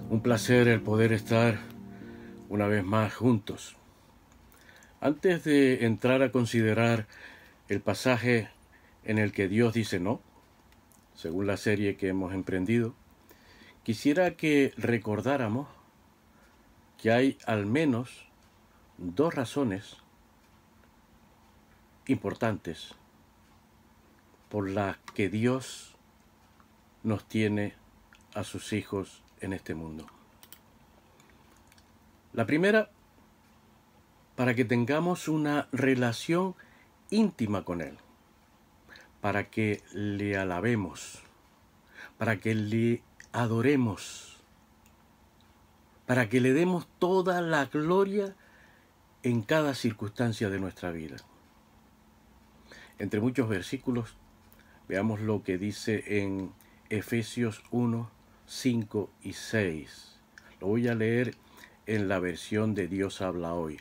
Un placer el poder estar una vez más juntos. Antes de entrar a considerar el pasaje en el que Dios dice no, según la serie que hemos emprendido, quisiera que recordáramos que hay al menos dos razones importantes por las que Dios nos tiene a sus hijos en este mundo. La primera, para que tengamos una relación íntima con Él, para que le alabemos, para que le adoremos, para que le demos toda la gloria en cada circunstancia de nuestra vida. Entre muchos versículos, veamos lo que dice en Efesios 1, 5 y 6. Lo voy a leer en la versión de Dios habla hoy.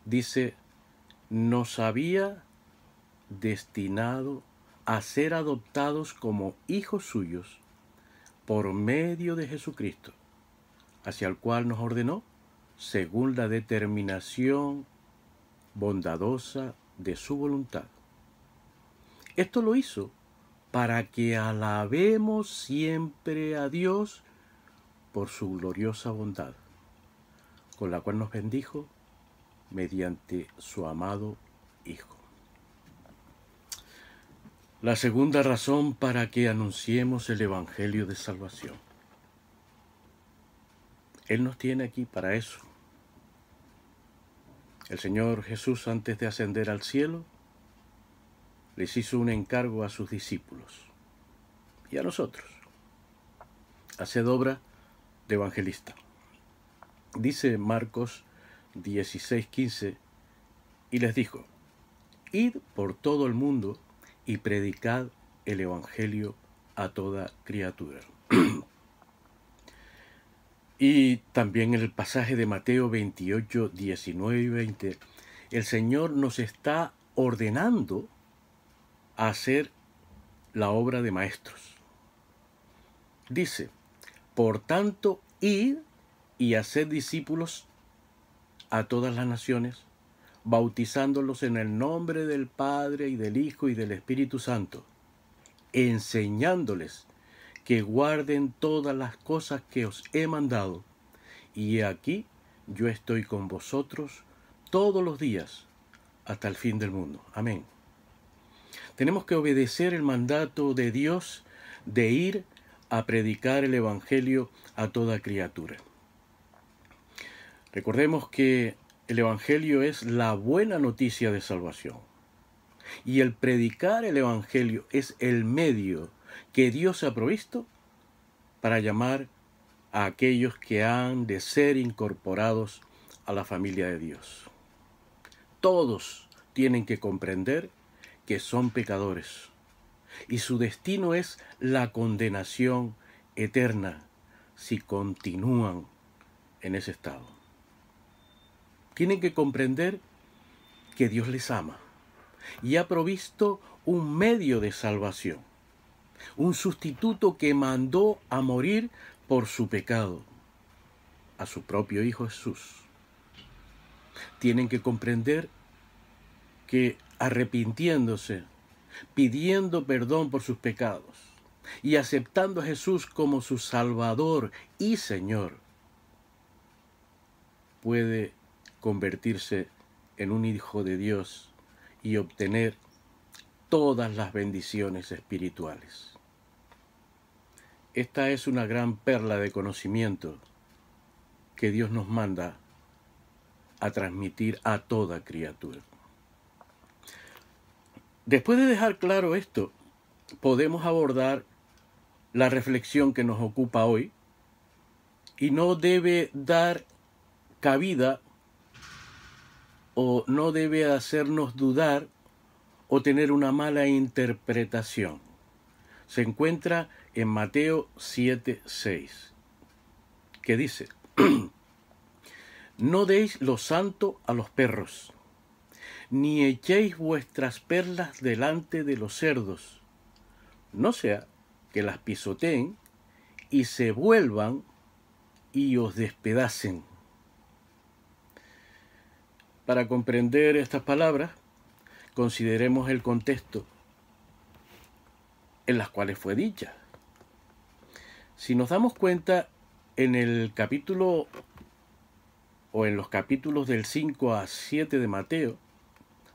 Dice, nos había destinado a ser adoptados como hijos suyos por medio de Jesucristo, hacia el cual nos ordenó según la determinación bondadosa de su voluntad. Esto lo hizo para que alabemos siempre a Dios por su gloriosa bondad, con la cual nos bendijo mediante su amado Hijo. La segunda razón para que anunciemos el Evangelio de salvación. Él nos tiene aquí para eso. El Señor Jesús, antes de ascender al cielo, les hizo un encargo a sus discípulos y a nosotros. Haced obra de evangelista. Dice Marcos 16:15, y les dijo, id por todo el mundo y predicad el evangelio a toda criatura. Y también en el pasaje de Mateo 28, 19 y 20, el Señor nos está ordenando a hacer la obra de maestros. Dice, por tanto, id y haced discípulos a todas las naciones, bautizándolos en el nombre del Padre y del Hijo y del Espíritu Santo, enseñándoles que guarden todas las cosas que os he mandado, y aquí yo estoy con vosotros todos los días hasta el fin del mundo. Amén. Tenemos que obedecer el mandato de Dios de ir a predicar el Evangelio a toda criatura. Recordemos que el Evangelio es la buena noticia de salvación. Y el predicar el Evangelio es el medio que Dios ha provisto para llamar a aquellos que han de ser incorporados a la familia de Dios. Todos tienen que comprender que son pecadores y su destino es la condenación eterna si continúan en ese estado. Tienen que comprender que Dios les ama y ha provisto un medio de salvación, un sustituto que mandó a morir por su pecado, a su propio Hijo Jesús. Tienen que comprender que arrepintiéndose, pidiendo perdón por sus pecados y aceptando a Jesús como su Salvador y Señor, puede convertirse en un hijo de Dios y obtener todas las bendiciones espirituales. Esta es una gran perla de conocimiento que Dios nos manda a transmitir a toda criatura. Después de dejar claro esto, podemos abordar la reflexión que nos ocupa hoy y no debe dar cabida o no debe hacernos dudar o tener una mala interpretación. Se encuentra en Mateo 7:6, que dice, no deis lo santo a los perros, ni echéis vuestras perlas delante de los cerdos, no sea que las pisoteen y se vuelvan y os despedacen. Para comprender estas palabras, consideremos el contexto en las cuales fue dicha. Si nos damos cuenta, en el capítulo o en los capítulos del 5 a 7 de Mateo,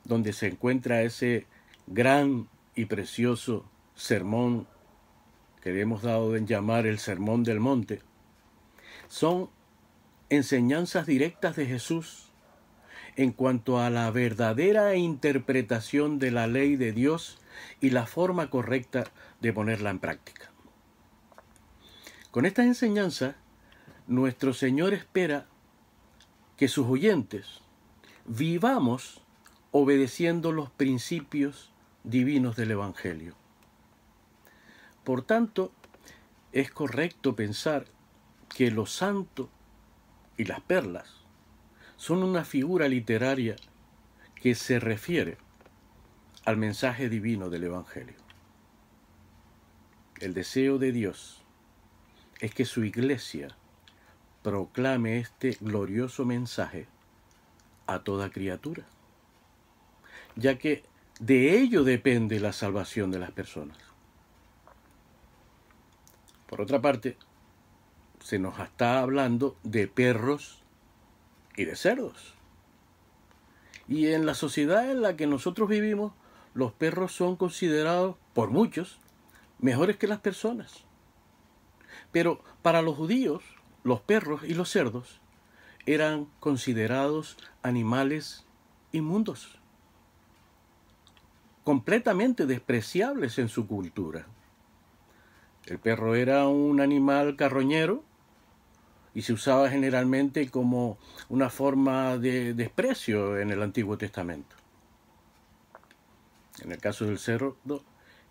donde se encuentra ese gran y precioso sermón que le hemos dado en llamar el Sermón del Monte, son enseñanzas directas de Jesús en cuanto a la verdadera interpretación de la ley de Dios y la forma correcta de ponerla en práctica. Con estas enseñanzas, nuestro Señor espera que sus oyentes vivamos obedeciendo los principios divinos del Evangelio. Por tanto, es correcto pensar que lo santo y las perlas son una figura literaria que se refiere al mensaje divino del Evangelio. El deseo de Dios es que su iglesia proclame este glorioso mensaje a toda criatura, ya que de ello depende la salvación de las personas. Por otra parte, se nos está hablando de perros y de cerdos. Y en la sociedad en la que nosotros vivimos, los perros son considerados por muchos mejores que las personas. Pero para los judíos, los perros y los cerdos eran considerados animales inmundos, completamente despreciables en su cultura. El perro era un animal carroñero y se usaba generalmente como una forma de desprecio en el Antiguo Testamento. En el caso del cerdo,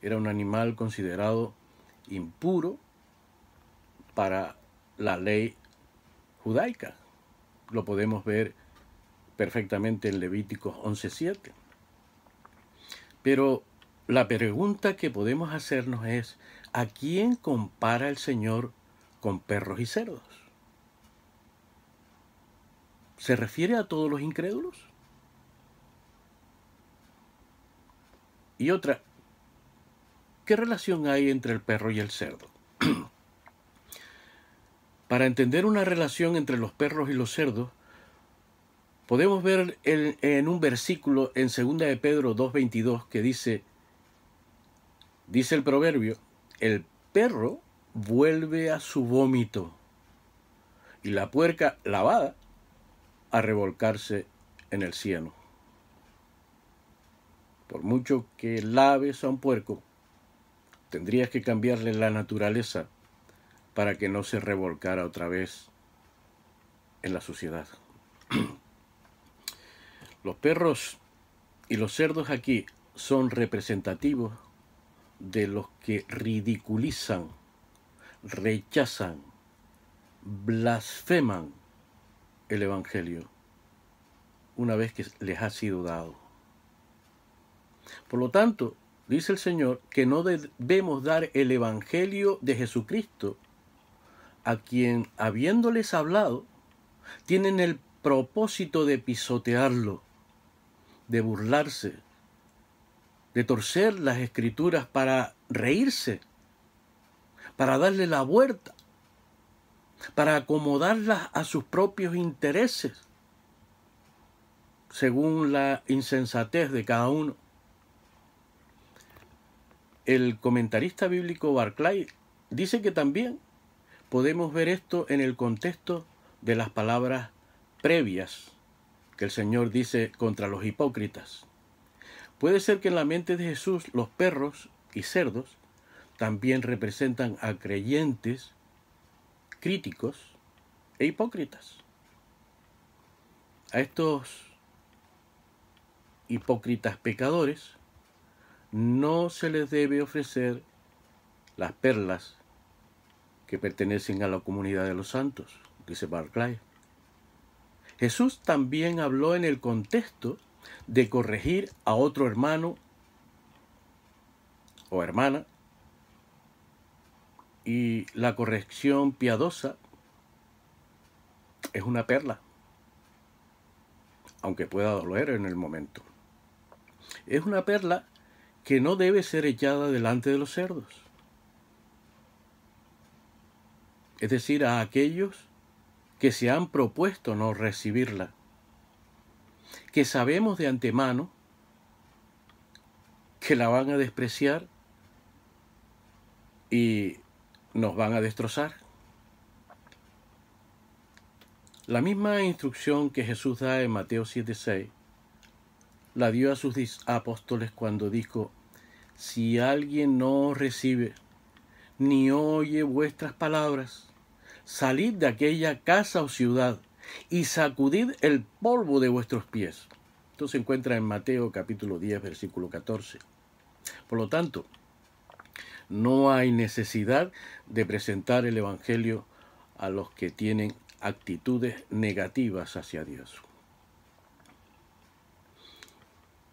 era un animal considerado impuro para la ley judaica. Lo podemos ver perfectamente en Levíticos 11:7. Pero la pregunta que podemos hacernos es, ¿a quién compara el Señor con perros y cerdos? ¿Se refiere a todos los incrédulos? Y otra, ¿qué relación hay entre el perro y el cerdo? Para entender una relación entre los perros y los cerdos, podemos ver en un versículo en 2 de Pedro 2:22 que dice el proverbio, el perro vuelve a su vómito y la puerca lavada a revolcarse en el cieno. Por mucho que laves a un puerco, tendrías que cambiarle la naturaleza para que no se revolcara otra vez en la suciedad. Los perros y los cerdos aquí son representativos de los que ridiculizan, rechazan, blasfeman el Evangelio una vez que les ha sido dado. Por lo tanto, dice el Señor que no debemos dar el Evangelio de Jesucristo a quien, habiéndoles hablado, tienen el propósito de pisotearlo, de burlarse, de torcer las Escrituras para reírse, para darle la vuelta, para acomodarlas a sus propios intereses, según la insensatez de cada uno. El comentarista bíblico Barclay dice que también podemos ver esto en el contexto de las palabras previas que el Señor dice contra los hipócritas. Puede ser que en la mente de Jesús los perros y cerdos también representan a creyentes, críticos e hipócritas. A estos hipócritas pecadores no se les debe ofrecer las perlas que pertenecen a la comunidad de los santos, dice Barclay. Jesús también habló en el contexto de corregir a otro hermano o hermana, y la corrección piadosa Es una perla, aunque pueda doler en el momento. Es una perla que no debe ser echada delante de los cerdos. Es decir, a aquellos que se han propuesto no recibirla, que sabemos de antemano que la van a despreciar y nos van a destrozar. La misma instrucción que Jesús da en Mateo 7:6 la dio a sus apóstoles cuando dijo: si alguien no recibe ni oye vuestras palabras, salid de aquella casa o ciudad y sacudid el polvo de vuestros pies. Esto se encuentra en Mateo capítulo 10, versículo 14. Por lo tanto, no hay necesidad de presentar el Evangelio a los que tienen actitudes negativas hacia Dios.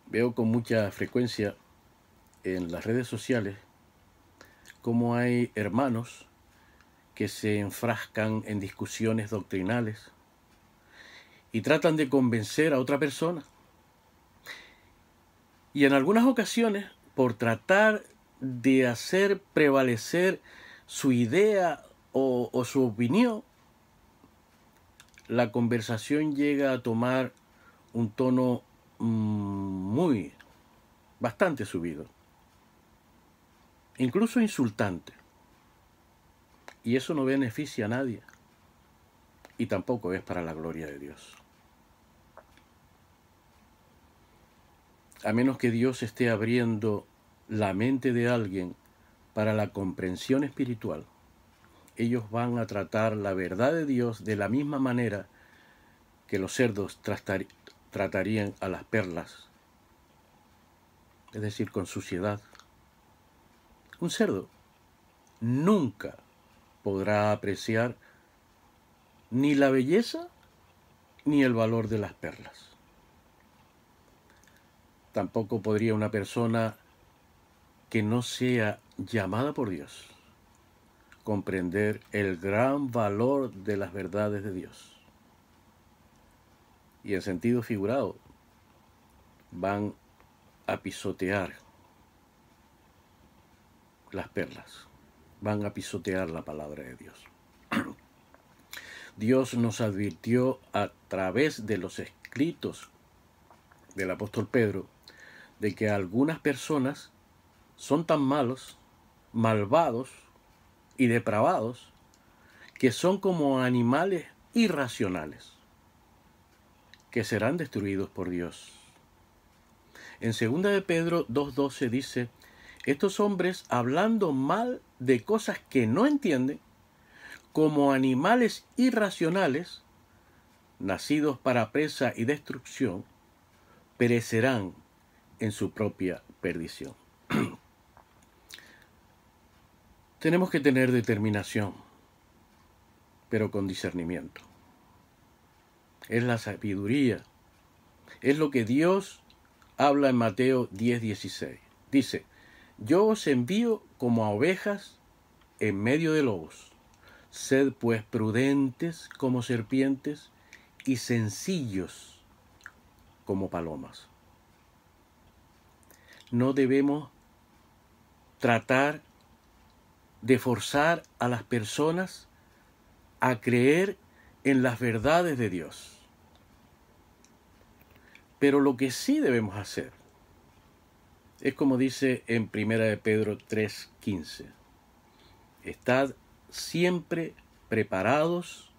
Veo con mucha frecuencia en las redes sociales cómo hay hermanos que se enfrascan en discusiones doctrinales y tratan de convencer a otra persona. Y en algunas ocasiones, por tratar de hacer prevalecer su idea o su opinión, la conversación llega a tomar un tono bastante subido, incluso insultante. Y eso no beneficia a nadie, y tampoco es para la gloria de Dios. A menos que Dios esté abriendo la mente de alguien para la comprensión espiritual, ellos van a tratar la verdad de Dios de la misma manera que los cerdos tratarían a las perlas, es decir, con suciedad. Un cerdo nunca podrá apreciar ni la belleza ni el valor de las perlas. Tampoco podría una persona que no sea llamada por Dios comprender el gran valor de las verdades de Dios. Y en sentido figurado, van a pisotear las perlas, van a pisotear la palabra de Dios. Dios nos advirtió a través de los escritos del apóstol Pedro de que algunas personas son tan malos, malvados y depravados que son como animales irracionales que serán destruidos por Dios. En 2 de Pedro 2:12 dice: estos hombres, hablando mal de cosas que no entienden, como animales irracionales, nacidos para presa y destrucción, perecerán en su propia perdición. Tenemos que tener determinación, pero con discernimiento. Es la sabiduría. Es lo que Dios habla en Mateo 10:16. Dice: yo os envío como a ovejas en medio de lobos. Sed pues prudentes como serpientes y sencillos como palomas. No debemos tratar de forzar a las personas a creer en las verdades de Dios. Pero lo que sí debemos hacer es como dice en 1 de Pedro 3:15. Estad siempre preparados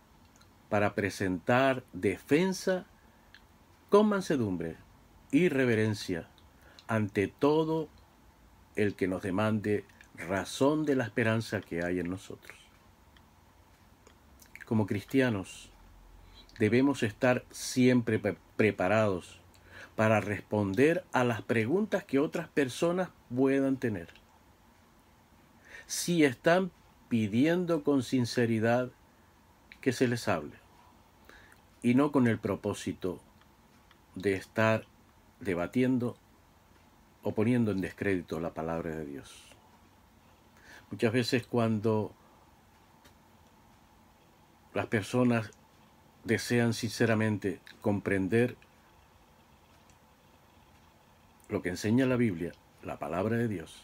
para presentar defensa con mansedumbre y reverencia ante todo el que nos demande razón de la esperanza que hay en nosotros. Como cristianos, debemos estar siempre preparados para responder a las preguntas que otras personas puedan tener. Si están pidiendo con sinceridad que se les hable, y no con el propósito de estar debatiendo o poniendo en descrédito la palabra de Dios. Muchas veces cuando las personas desean sinceramente comprender lo que enseña la Biblia, la palabra de Dios,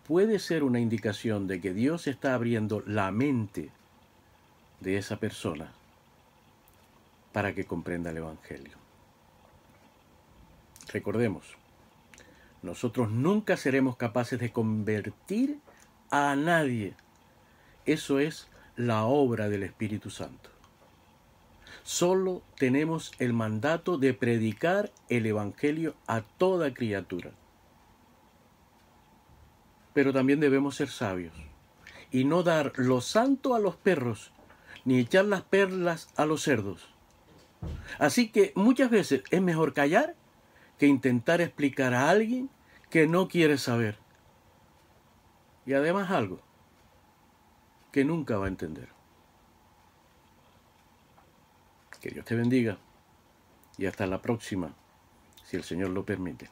puede ser una indicación de que Dios está abriendo la mente de esa persona para que comprenda el Evangelio. Recordemos, nosotros nunca seremos capaces de convertir a nadie. Eso es la obra del Espíritu Santo. Solo tenemos el mandato de predicar el Evangelio a toda criatura. Pero también debemos ser sabios y no dar lo santo a los perros, ni echar las perlas a los cerdos. Así que muchas veces es mejor callar que intentar explicar a alguien que no quiere saber. Y además algo que nunca va a entender. Que Dios te bendiga y hasta la próxima, si el Señor lo permite.